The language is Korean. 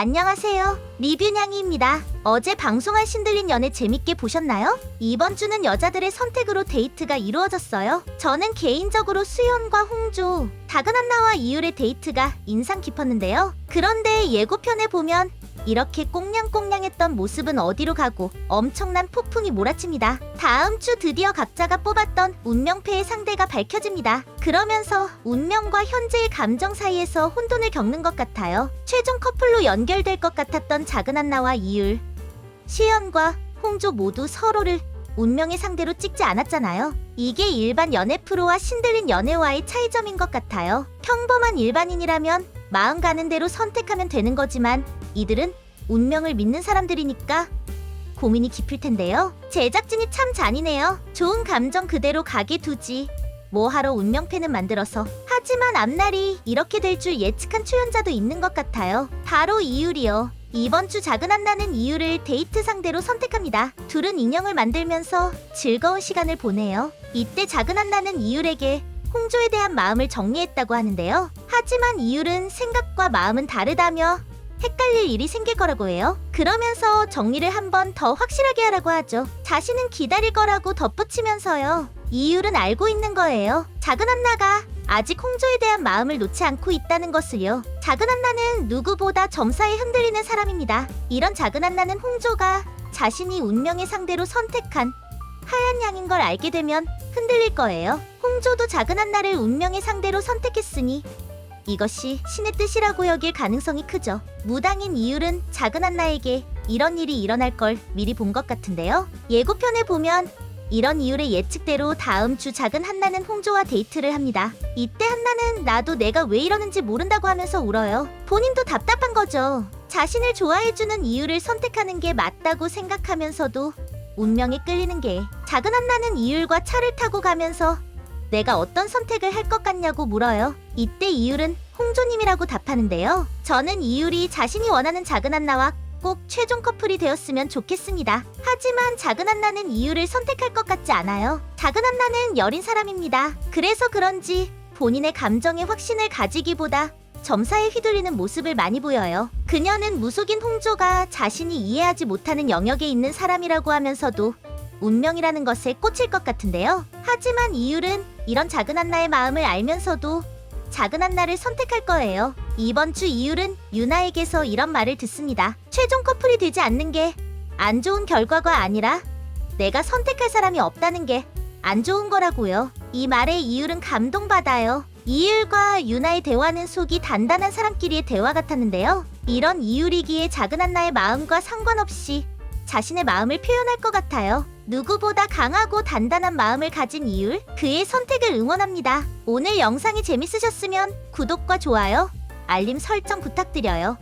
안녕하세요. 리뷰냥이입니다. 어제 방송한 신들린 연애 재밌게 보셨나요? 이번 주는 여자들의 선택으로 데이트가 이루어졌어요. 저는 개인적으로 수연과 홍조, 작은 한나와 이율의 데이트가 인상 깊었는데요. 그런데 예고편에 보면 이렇게 꽁냥꽁냥했던 모습은 어디로 가고 엄청난 폭풍이 몰아칩니다. 다음 주 드디어 각자가 뽑았던 운명패의 상대가 밝혀집니다. 그러면서 운명과 현재의 감정 사이에서 혼돈을 겪는 것 같아요. 최종 커플로 연결될 것 같았던 작은 한나와 이율, 시연과 홍조 모두 서로를 운명의 상대로 찍지 않았잖아요. 이게 일반 연애 프로와 신들린 연애와의 차이점인 것 같아요. 평범한 일반인이라면 마음 가는 대로 선택하면 되는 거지만 이들은 운명을 믿는 사람들이니까 고민이 깊을 텐데요. 제작진이 참 잔인해요. 좋은 감정 그대로 가게 두지 뭐하러 운명패는 만들어서. 하지만 앞날이 이렇게 될 줄 예측한 초연자도 있는 것 같아요. 바로 이율이요. 이번 주 작은 한나는 이율을 데이트 상대로 선택합니다. 둘은 인형을 만들면서 즐거운 시간을 보내요. 이때 작은 한나는 이율에게 홍조에 대한 마음을 정리했다고 하는데요. 하지만 이율은 생각과 마음은 다르다며 헷갈릴 일이 생길 거라고 해요. 그러면서 정리를 한 번 더 확실하게 하라고 하죠. 자신은 기다릴 거라고 덧붙이면서요. 이율은 알고 있는 거예요. 작은 한나가 아직 홍조에 대한 마음을 놓지 않고 있다는 것을요. 작은 한나는 누구보다 점사에 흔들리는 사람입니다. 이런 작은 한나는 홍조가 자신이 운명의 상대로 선택한 하얀 양인 걸 알게 되면 흔들릴 거예요. 홍조도 작은 한나를 운명의 상대로 선택했으니 이것이 신의 뜻이라고 여길 가능성이 크죠. 무당인 이율은 작은 한나에게 이런 일이 일어날 걸 미리 본 것 같은데요. 예고편에 보면 이런 이율의 예측대로 다음 주 작은 한나는 홍조와 데이트를 합니다. 이때 한나는 나도 내가 왜 이러는지 모른다고 하면서 울어요. 본인도 답답한 거죠. 자신을 좋아해주는 이율을 선택하는 게 맞다고 생각하면서도 운명에 끌리는 게. 작은 한나는 이율과 차를 타고 가면서 내가 어떤 선택을 할 것 같냐고 물어요. 이때 이율은 홍조님이라고 답하는데요. 저는 이율이 자신이 원하는 작은 한나와 꼭 최종 커플이 되었으면 좋겠습니다. 하지만 작은 한나는 이율을 선택할 것 같지 않아요. 작은 한나는 여린 사람입니다. 그래서 그런지 본인의 감정에 확신을 가지기보다 점사에 휘둘리는 모습을 많이 보여요. 그녀는 무속인 홍조가 자신이 이해하지 못하는 영역에 있는 사람이라고 하면서도 운명이라는 것에 꽂힐 것 같은데요. 하지만 이율은 이런 작은 한나의 마음을 알면서도 작은 한나를 선택할 거예요. 이번 주 이율은 유나에게서 이런 말을 듣습니다. 최종 커플이 되지 않는 게 안 좋은 결과가 아니라 내가 선택할 사람이 없다는 게 안 좋은 거라고요. 이 말에 이율은 감동받아요. 이율과 유나의 대화는 속이 단단한 사람끼리의 대화 같았는데요. 이런 이율이기에 작은 한나의 마음과 상관없이 자신의 마음을 표현할 것 같아요. 누구보다 강하고 단단한 마음을 가진 이율, 그의 선택을 응원합니다. 오늘 영상이 재밌으셨으면 구독과 좋아요, 알림 설정 부탁드려요.